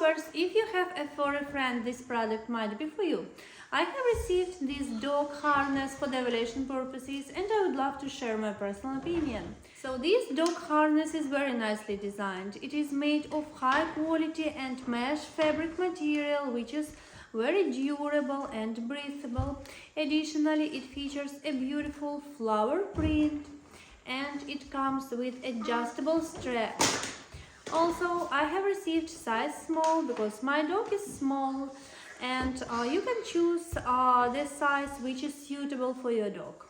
lovers, if you have a furry friend, this product might be for you. I have received this dog harness for devolution purposes and I would love to share my personal opinion. So this dog harness is very nicely designed. It is made of high quality and mesh fabric material which is very durable and breathable. Additionally, it features a beautiful flower print and it comes with adjustable strap. Also, I have received size small because my dog is small, and you can choose the size which is suitable for your dog.